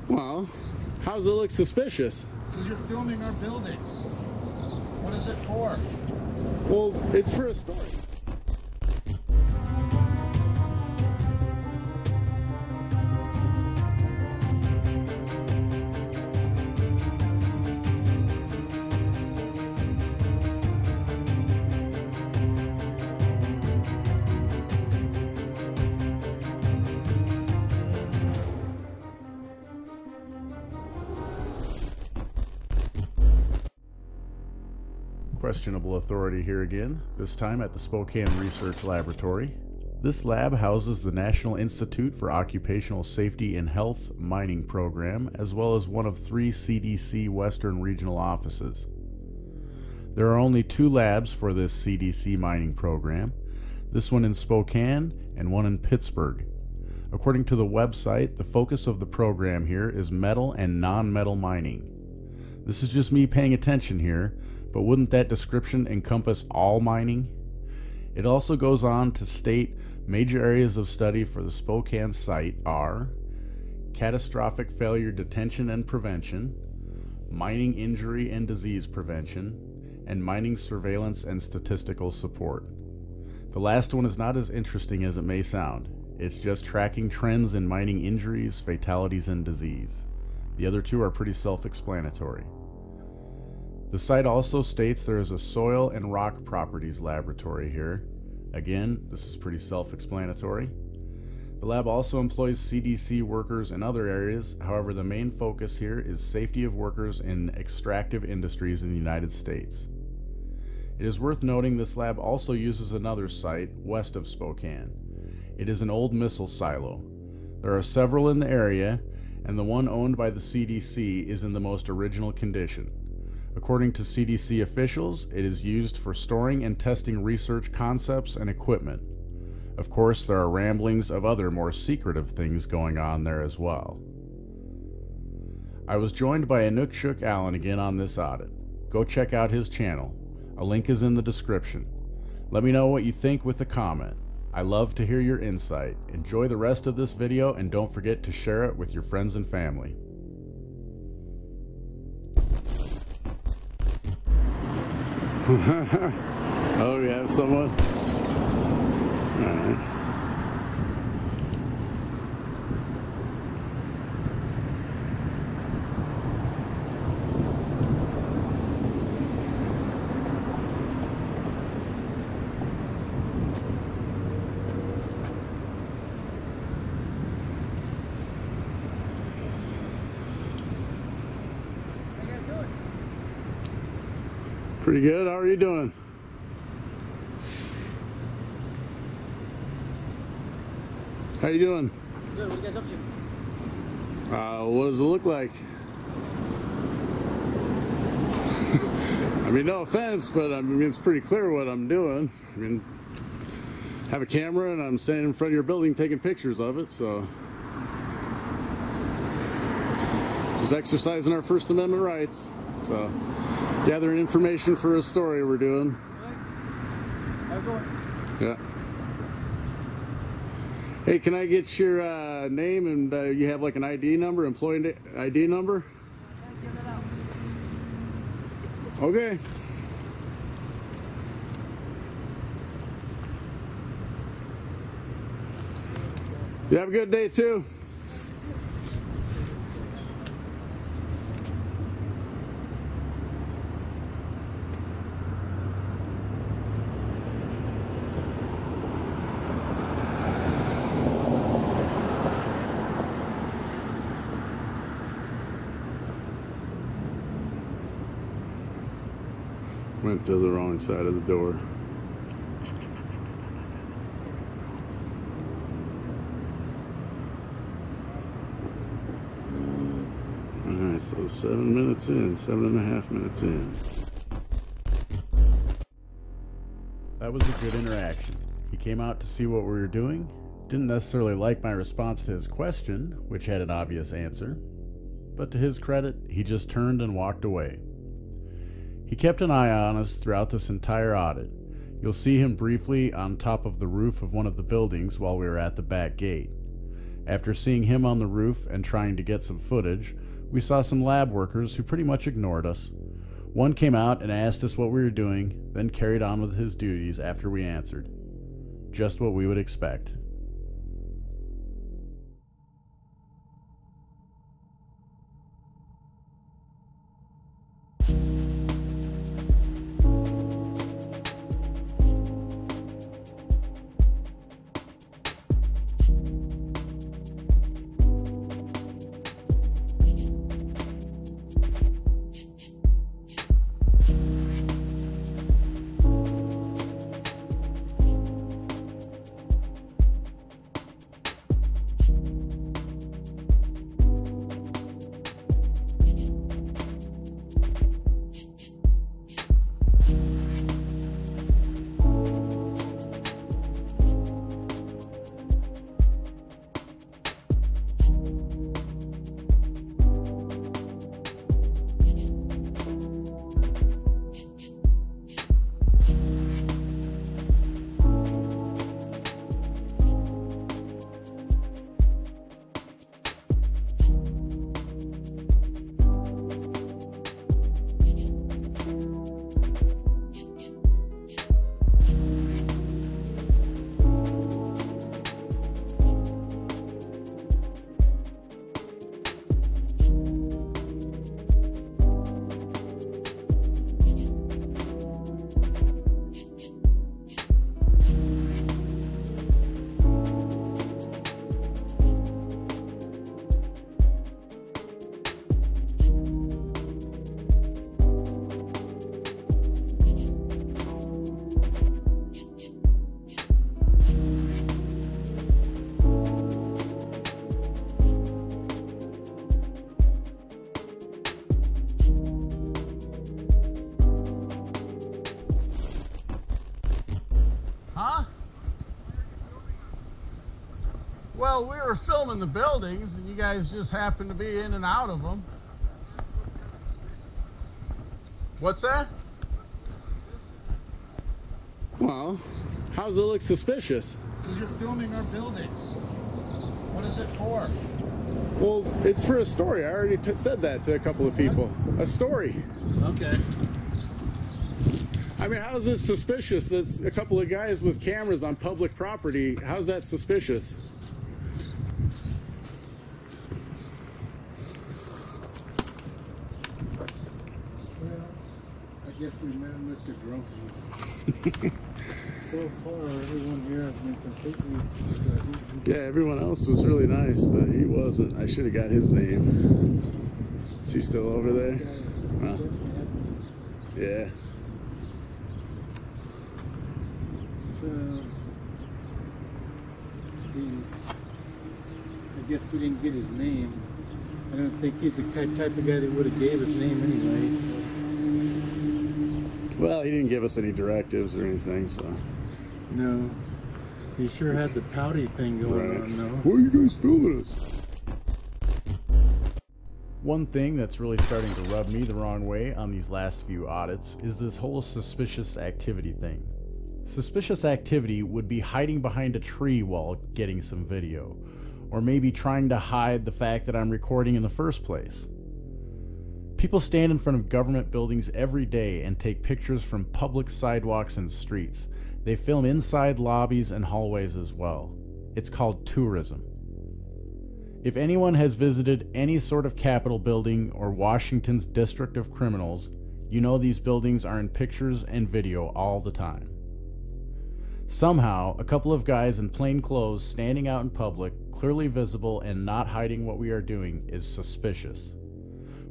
Well, how's it look suspicious? Because you're filming our building. What is it for? Well, it's for a story. Questionable authority here again, this time at the Spokane Research Laboratory. This lab houses the National Institute for Occupational Safety and Health mining program, as well as one of 3 CDC Western Regional offices. There are only 2 labs for this CDC mining program, this one in Spokane and one in Pittsburgh. According to the website, the focus of the program here is metal and non-metal mining. This is just me paying attention here, but wouldn't that description encompass all mining? It also goes on to state major areas of study for the Spokane site are catastrophic failure detection and prevention, mining injury and disease prevention, and mining surveillance and statistical support. The last one is not as interesting as it may sound. It's just tracking trends in mining injuries, fatalities, and disease. The other 2 are pretty self-explanatory. The site also states there is a soil and rock properties laboratory here. Again, this is pretty self-explanatory. The lab also employs CDC workers in other areas, however the main focus here is safety of workers in extractive industries in the United States. It is worth noting this lab also uses another site west of Spokane. It is an old missile silo. There are several in the area, and the one owned by the CDC is in the most original condition. According to CDC officials, it is used for storing and testing research concepts and equipment. Of course, there are ramblings of other more secretive things going on there as well. I was joined by InukShuk Alan again on this audit. Go check out his channel. A link is in the description. Let me know what you think with a comment. I love to hear your insight. Enjoy the rest of this video and don't forget to share it with your friends and family. Oh, we have someone? Alright. Pretty good. How are you doing? How you doing? Good. What are you guys up to? What does it look like? I mean, no offense, but I mean, it's pretty clear what I'm doing. I mean, I have a camera and I'm standing in front of your building taking pictures of it, so just exercising our First Amendment rights. So gathering information for a story we're doing. How's it going? Yeah. Hey, can I get your name and you have like an ID number, employee ID number? Okay. You have a good day too. Went to the wrong side of the door. Alright, so 7 minutes in, 7.5 minutes in. That was a good interaction. He came out to see what we were doing, didn't necessarily like my response to his question, which had an obvious answer, but to his credit, he just turned and walked away. He kept an eye on us throughout this entire audit. You'll see him briefly on top of the roof of one of the buildings while we were at the back gate. After seeing him on the roof and trying to get some footage, we saw some lab workers who pretty much ignored us. One came out and asked us what we were doing, then carried on with his duties after we answered. Just what we would expect. Huh? Well, we were filming the buildings and you guys just happened to be in and out of them. What's that? Well, how does it look suspicious? Because you're filming our building. What is it for? Well, it's for a story. I already said that to a couple of people. A story. Okay. I mean, how is this suspicious? There's a couple of guys with cameras on public property. How's that suspicious? Well, I guess we met Mr. Grumpy. So far, everyone here has been completely... Yeah, everyone else was really nice, but he wasn't. I should have got his name. Is he still over there? Huh. Yeah. So, I guess we didn't get his name. I don't think he's the type of guy that would have gave his name anyway. So. Well, he didn't give us any directives or anything, so... No. He sure had the pouty thing going on, though. Why are you guys filming us? One thing that's really starting to rub me the wrong way on these last few audits is this whole suspicious activity thing. Suspicious activity would be hiding behind a tree while getting some video, or maybe trying to hide the fact that I'm recording in the first place. People stand in front of government buildings every day and take pictures from public sidewalks and streets. They film inside lobbies and hallways as well. It's called tourism. If anyone has visited any sort of Capitol building or Washington's District of Criminals, you know these buildings are in pictures and video all the time. Somehow, a couple of guys in plain clothes standing out in public, clearly visible and not hiding what we are doing, is suspicious.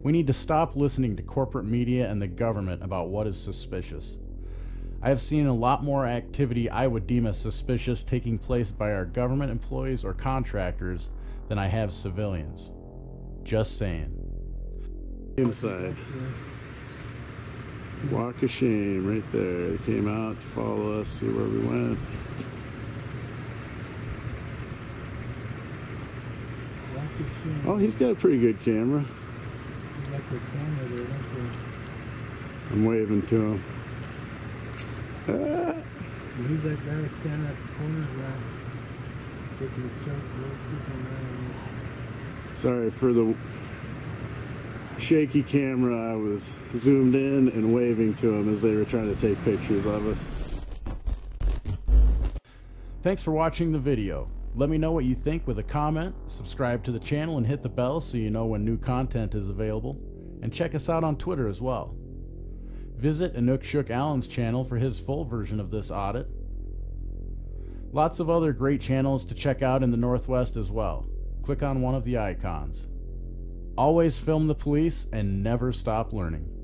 We need to stop listening to corporate media and the government about what is suspicious. I have seen a lot more activity I would deem as suspicious taking place by our government employees or contractors than I have civilians. Just saying. Inside. Walk of shame right there. They came out to follow us, see where we went. Walk of shame. Oh, he's got a pretty good camera. Like the camera there, don't they? I'm waving to him. Ah. Who's that guy standing at the corner? Taking a chunk, keep an eye on this. Sorry for the shaky camera. I was zoomed in and waving to them as they were trying to take pictures of us. Thanks for watching the video. Let me know what you think with a comment, subscribe to the channel and hit the bell so you know when new content is available, and check us out on Twitter as well. Visit InukShuk Alan's channel for his full version of this audit. Lots of other great channels to check out in the Northwest as well. Click on one of the icons. Always film the police and never stop learning.